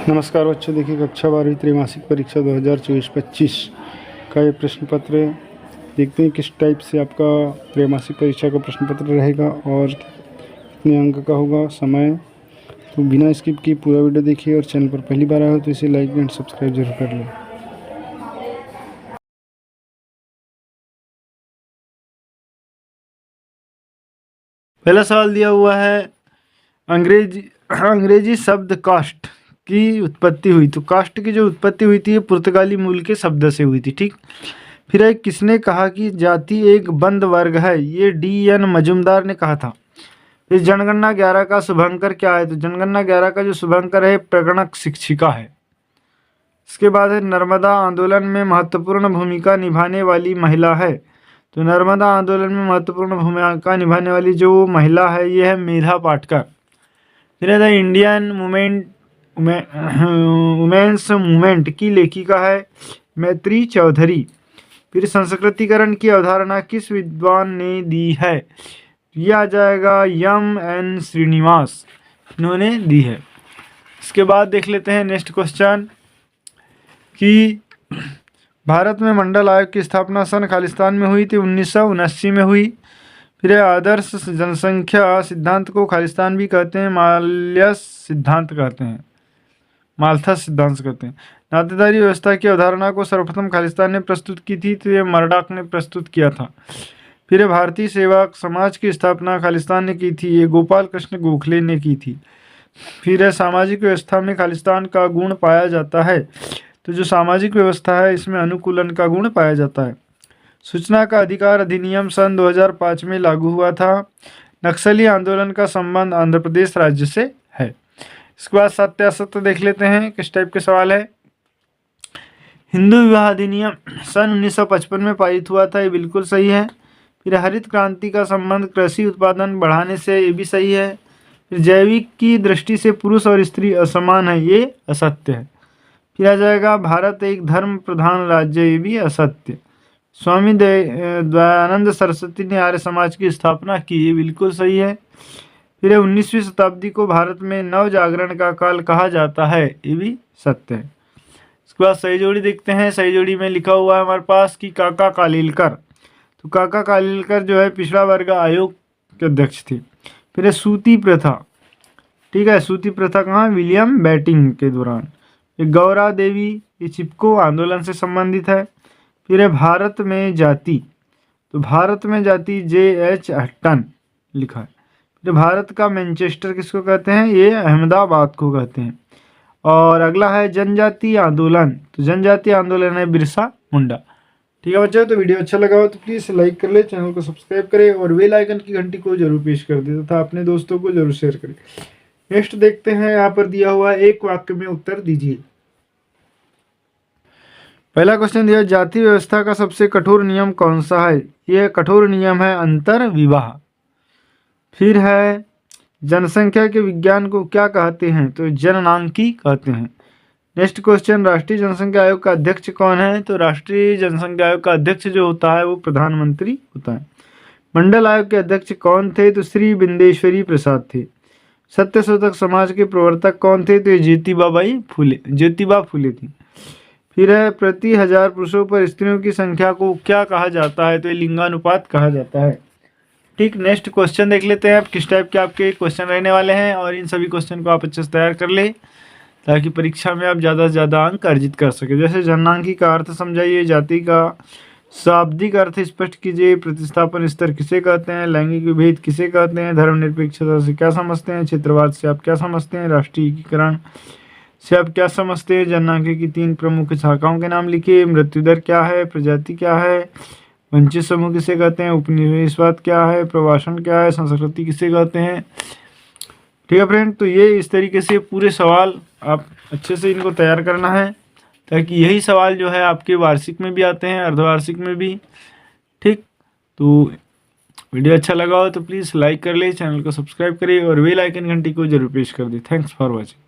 नमस्कार बच्चों, देखिए कक्षा 12वीं त्रैमासिक परीक्षा 2024-25 का ये प्रश्न पत्र है। देखते हैं किस टाइप से आपका त्रैमासिक परीक्षा का प्रश्न पत्र रहेगा और कितने अंक का होगा, समय। तो बिना स्किप किए पूरा वीडियो देखिए और चैनल पर पहली बार आए हो तो इसे लाइक एंड सब्सक्राइब जरूर कर लें। पहला सवाल दिया हुआ है, अंग्रेजी शब्द कास्ट की उत्पत्ति हुई। तो कास्ट की जो उत्पत्ति हुई थी ये पुर्तगाली मूल के शब्द से हुई थी। ठीक। फिर है, किसने कहा कि जाति एक बंद वर्ग है? ये D.N. मजूमदार ने कहा था। इस जनगणना 11 का शुभंकर क्या है? तो जनगणना 11 का जो शुभंकर है प्रगणक शिक्षिका है। इसके बाद है, नर्मदा आंदोलन में महत्वपूर्ण भूमिका निभाने वाली महिला है। तो नर्मदा आंदोलन में महत्वपूर्ण भूमिका निभाने वाली जो महिला है ये है मेधा पाटकर। फिर है, इंडियन वुमेन्स मूवमेंट की लेखिका है मैत्री चौधरी। फिर संस्कृतिकरण की अवधारणा किस विद्वान ने दी है? यह आ जाएगा M.N. श्रीनिवास, इन्होंने दी है। इसके बाद देख लेते हैं नेक्स्ट क्वेश्चन कि भारत में मंडल आयोग की स्थापना सन खालिस्तान में हुई थी 1979 में हुई। फिर आदर्श जनसंख्या सिद्धांत को खालिस्तान भी कहते हैं, मालथस सिद्धांत कहते हैं। नातेदारी व्यवस्था की अवधारणा को सर्वप्रथम खालिस्तान ने प्रस्तुत की थी, तो ये मर्डॉक ने प्रस्तुत किया था। फिर भारतीय सेवक समाज की स्थापना खालिस्तान ने की थी, ये गोपाल कृष्ण गोखले ने की थी। फिर सामाजिक व्यवस्था में खालिस्तान का गुण पाया जाता है। तो जो सामाजिक व्यवस्था है इसमें अनुकूलन का गुण पाया जाता है। सूचना का अधिकार अधिनियम सन 2005 में लागू हुआ था। नक्सली आंदोलन का संबंध आंध्र प्रदेश राज्य से है। इसके बाद सत्य असत्य देख लेते हैं किस टाइप के सवाल है। हिंदू विवाह अधिनियम सन 1955 में पारित हुआ था, ये बिल्कुल सही है। फिर हरित क्रांति का संबंध कृषि उत्पादन बढ़ाने से, ये भी सही है। फिर जैविक की दृष्टि से पुरुष और स्त्री असमान है, ये असत्य है। फिर आ जाएगा भारत एक धर्म प्रधान राज्य, ये भी असत्य। स्वामी दयानंद सरस्वती ने आर्य समाज की स्थापना की, ये बिल्कुल सही है। फिर 19वीं शताब्दी को भारत में नव जागरण का काल कहा जाता है, ये भी सत्य है। इसके बाद सही जोड़ी देखते हैं। सही जोड़ी में लिखा हुआ है हमारे पास कि काका कालीलकर। तो काका कालीलकर जो है पिछड़ा वर्ग आयोग के अध्यक्ष थे। फिर सूती प्रथा, ठीक है, सूती प्रथा कहाँ? विलियम बेंटिंक के दौरान। गौरा देवी, ये चिपको आंदोलन से संबंधित है। फिर है भारत में जाति, तो भारत में जाति J.H. हट्टन लिखा है। फिर भारत का मैनचेस्टर किसको कहते हैं? ये अहमदाबाद को कहते हैं। और अगला है जनजातीय आंदोलन, तो जनजातीय आंदोलन है बिरसा मुंडा। ठीक है बच्चों, तो वीडियो अच्छा लगा हो तो प्लीज़ लाइक कर ले, चैनल को सब्सक्राइब करें और बेल आइकन की घंटी को जरूर पेश कर दे तथा अपने दोस्तों को जरूर शेयर करें। नेक्स्ट देखते हैं, यहाँ पर दिया हुआ है एक वाक्य में उत्तर दीजिए। पहला क्वेश्चन दिया, जाति व्यवस्था का सबसे कठोर नियम कौन सा है? यह कठोर नियम है अंतर विवाह। फिर है जनसंख्या के विज्ञान को क्या कहते हैं? तो जननांकी कहते हैं। नेक्स्ट क्वेश्चन, राष्ट्रीय जनसंख्या आयोग का अध्यक्ष कौन है? तो राष्ट्रीय जनसंख्या आयोग का अध्यक्ष जो होता है वो प्रधानमंत्री होता है। मंडल आयोग के अध्यक्ष कौन थे? तो श्री बिंदेश्वरी प्रसाद थे। सत्य शोधक समाज के प्रवर्तक कौन थे? तो ज्योतिबा फुले थी। फिर है प्रति 1000 पुरुषों पर स्त्रियों की संख्या को क्या कहा जाता है? तो ये लिंगानुपात कहा जाता है। ठीक, नेक्स्ट क्वेश्चन देख लेते हैं आप किस टाइप के आपके क्वेश्चन रहने वाले हैं और इन सभी क्वेश्चन को आप अच्छे से तैयार कर ले ताकि परीक्षा में आप ज़्यादा से ज़्यादा अंक अर्जित कर सके। जैसे जननांकी का अर्थ समझाइए, जाति का शाब्दिक अर्थ स्पष्ट कीजिए, प्रतिस्थापन स्तर किसे कहते हैं, लैंगिक विभेद किसे कहते हैं, धर्मनिरपेक्षता से क्या समझते हैं, क्षेत्रवाद से आप क्या समझते हैं, राष्ट्रीयकरण से आप क्या समझते हैं, जननांकी की 3 प्रमुख शाखाओं के नाम लिखिए, मृत्यु दर क्या है, प्रजाति क्या है, वंचित समूह किसे कहते हैं, उपनिवेशवाद क्या है, प्रवासन क्या है, संस्कृति किसे कहते हैं। ठीक है फ्रेंड, तो ये इस तरीके से पूरे सवाल आप अच्छे से इनको तैयार करना है ताकि यही सवाल जो है आपके वार्षिक में भी आते हैं, अर्धवार्षिक में भी। ठीक, तो वीडियो अच्छा लगा हो तो प्लीज़ लाइक कर ले, चैनल को सब्सक्राइब करें और बेल आइकन घंटी को जरूर प्रेस कर दें। Thanks for watching.